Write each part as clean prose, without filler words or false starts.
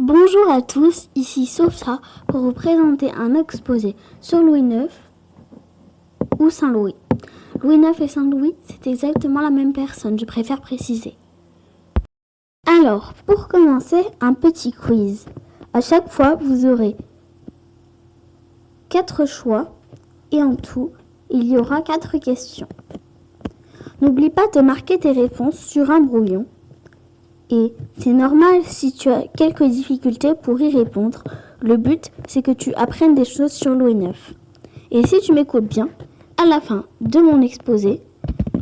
Bonjour à tous, ici Sophia pour vous présenter un exposé sur Louis IX ou Saint-Louis. Louis IX et Saint-Louis, c'est exactement la même personne, je préfère préciser. Alors, pour commencer, un petit quiz. À chaque fois, vous aurez 4 choix et en tout, il y aura 4 questions. N'oublie pas de marquer tes réponses sur un brouillon. Et c'est normal si tu as quelques difficultés pour y répondre. Le but, c'est que tu apprennes des choses sur Louis IX. Et si tu m'écoutes bien, à la fin de mon exposé,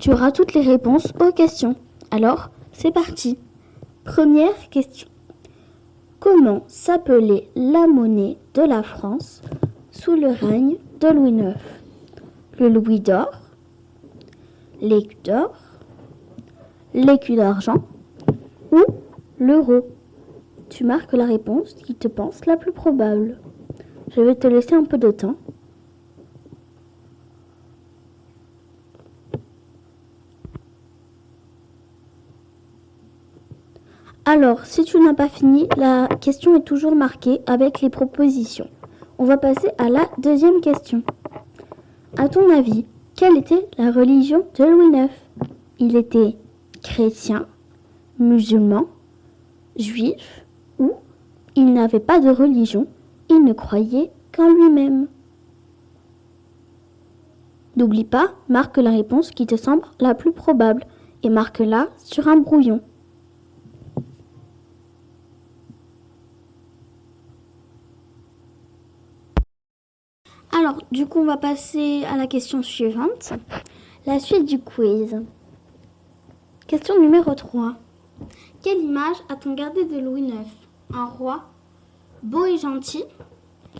tu auras toutes les réponses aux questions. Alors, c'est parti. Première question. Comment s'appelait la monnaie de la France sous le règne de Louis IX? Le louis d'or, l'écu d'or, l'écu d'argent ou l'euro? Tu marques la réponse qui te pense la plus probable. Je vais te laisser un peu de temps. Alors, si tu n'as pas fini, la question est toujours marquée avec les propositions. On va passer à la deuxième question. À ton avis, quelle était la religion de Louis IX? Il était chrétien, musulman, juif ou il n'avait pas de religion, il ne croyait qu'en lui-même. N'oublie pas, marque la réponse qui te semble la plus probable et marque-la sur un brouillon. Alors, du coup, on va passer à la question suivante. La suite du quiz. Question numéro 3. Quelle image a-t-on gardé de Louis IX? Un roi beau et gentil,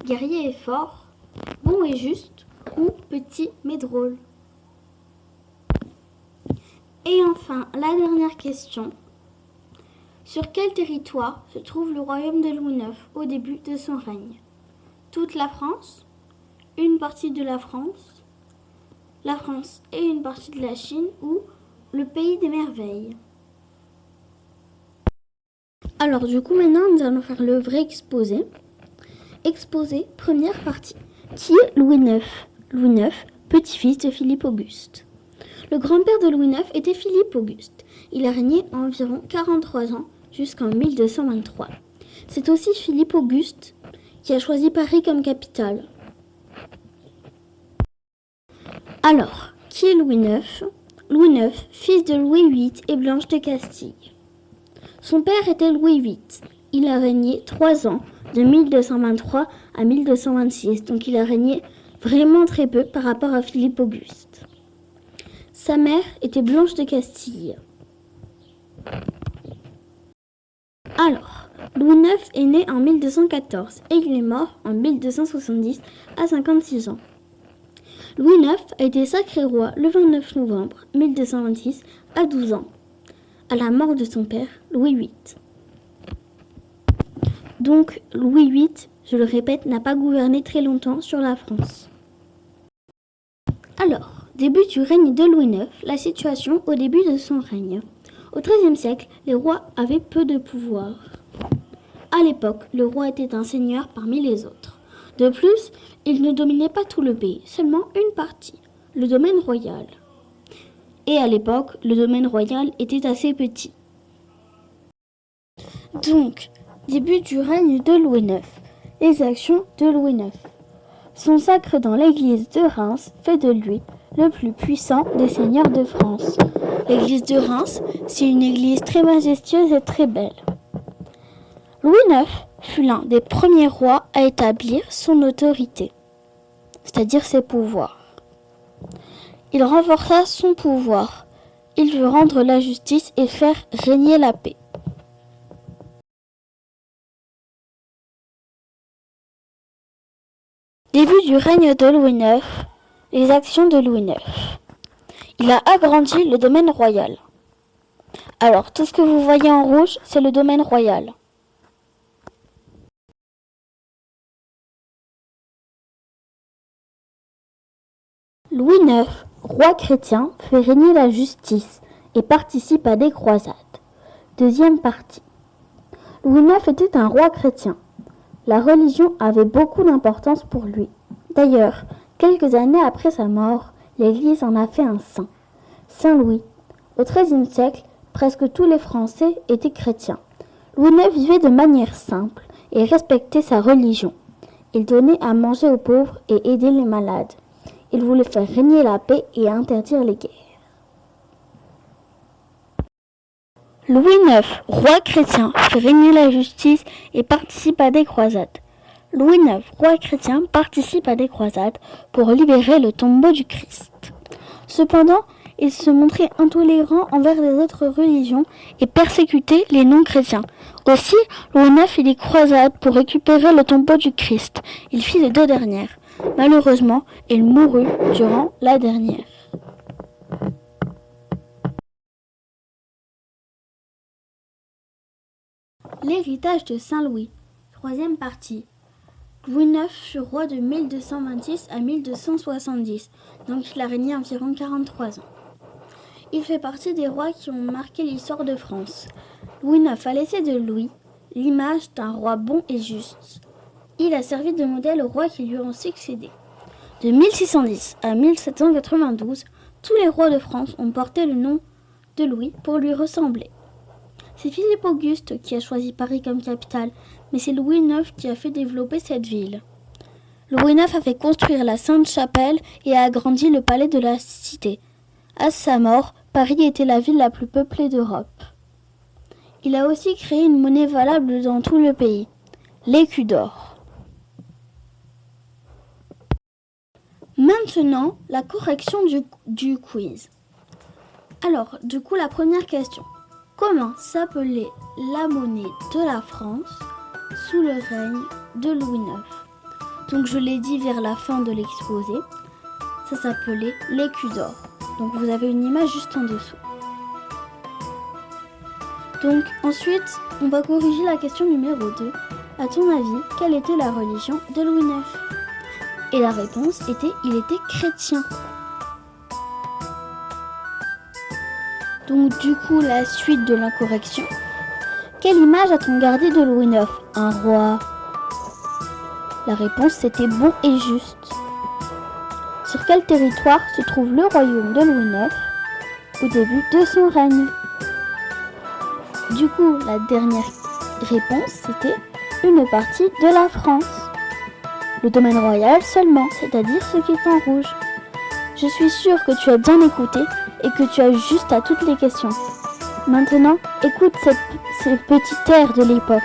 guerrier et fort, bon et juste ou petit mais drôle? Et enfin, la dernière question. Sur quel territoire se trouve le royaume de Louis IX au début de son règne? Toute la France, une partie de la France et une partie de la Chine ou le pays des merveilles? Alors du coup maintenant nous allons faire le vrai exposé. Exposé, première partie. Qui est Louis IX? Louis IX, petit-fils de Philippe Auguste. Le grand-père de Louis IX était Philippe Auguste. Il a régné environ 43 ans jusqu'en 1223. C'est aussi Philippe Auguste qui a choisi Paris comme capitale. Alors, qui est Louis IX? Louis IX, fils de Louis VIII et Blanche de Castille. Son père était Louis VIII. Il a régné 3 ans, de 1223 à 1226. Donc il a régné vraiment très peu par rapport à Philippe Auguste. Sa mère était Blanche de Castille. Alors, Louis IX est né en 1214 et il est mort en 1270 à 56 ans. Louis IX a été sacré roi le 29 novembre 1226 à 12 ans, à la mort de son père, Louis VIII. Donc, Louis VIII, je le répète, n'a pas gouverné très longtemps sur la France. Alors, début du règne de Louis IX, la situation au début de son règne. Au XIIIe siècle, les rois avaient peu de pouvoir. À l'époque, le roi était un seigneur parmi les autres. De plus, il ne dominait pas tout le pays, seulement une partie, le domaine royal. Et à l'époque, le domaine royal était assez petit. Donc, début du règne de Louis IX. Les actions de Louis IX. Son sacre dans l'église de Reims fait de lui le plus puissant des seigneurs de France. L'église de Reims, c'est une église très majestueuse et très belle. Louis IX fut l'un des premiers rois à établir son autorité, c'est-à-dire ses pouvoirs. Il renforça son pouvoir. Il veut rendre la justice et faire régner la paix. Début du règne de Louis IX, les actions de Louis IX. Il a agrandi le domaine royal. Alors, tout ce que vous voyez en rouge, c'est le domaine royal. Louis IX, roi chrétien, fait régner la justice et participe à des croisades. Deuxième partie. Louis IX était un roi chrétien. La religion avait beaucoup d'importance pour lui. D'ailleurs, quelques années après sa mort, l'Église en a fait un saint, Saint Louis. Au XIIIe siècle, presque tous les Français étaient chrétiens. Louis IX vivait de manière simple et respectait sa religion. Il donnait à manger aux pauvres et aidait les malades. Il voulait faire régner la paix et interdire les guerres. Louis IX, roi chrétien, fait régner la justice et participe à des croisades. Louis IX, roi chrétien, participe à des croisades pour libérer le tombeau du Christ. Cependant, il se montrait intolérant envers les autres religions et persécutait les non-chrétiens. Aussi, Louis IX fit des croisades pour récupérer le tombeau du Christ. Il fit les deux dernières. Malheureusement, il mourut durant la dernière. L'héritage de Saint Louis. Troisième partie. Louis IX fut roi de 1226 à 1270, donc il a régné environ 43 ans. Il fait partie des rois qui ont marqué l'histoire de France. Louis IX a laissé de lui l'image d'un roi bon et juste. Il a servi de modèle aux rois qui lui ont succédé. De 1610 à 1792, tous les rois de France ont porté le nom de Louis pour lui ressembler. C'est Philippe Auguste qui a choisi Paris comme capitale, mais c'est Louis IX qui a fait développer cette ville. Louis IX a fait construire la Sainte-Chapelle et a agrandi le palais de la Cité. À sa mort, Paris était la ville la plus peuplée d'Europe. Il a aussi créé une monnaie valable dans tout le pays, l'écu d'or. Maintenant, la correction du quiz. Alors, la première question. Comment s'appelait la monnaie de la France sous le règne de Louis IX? Donc, je l'ai dit vers la fin de l'exposé. Ça s'appelait l'écu d'or. Donc, vous avez une image juste en dessous. Donc, ensuite, on va corriger la question numéro 2. À ton avis, quelle était la religion de Louis IX? Et la réponse était, il était chrétien. Donc la suite de l'incorrection. Quelle image a-t-on gardé de Louis IX? Un roi. La réponse c'était bon et juste. Sur quel territoire se trouve le royaume de Louis IX au début de son règne? La dernière réponse c'était une partie de la France. Le domaine royal seulement, c'est-à-dire ce qui est en rouge. Je suis sûre que tu as bien écouté et que tu as juste à toutes les questions. Maintenant, écoute ces petits airs de l'époque.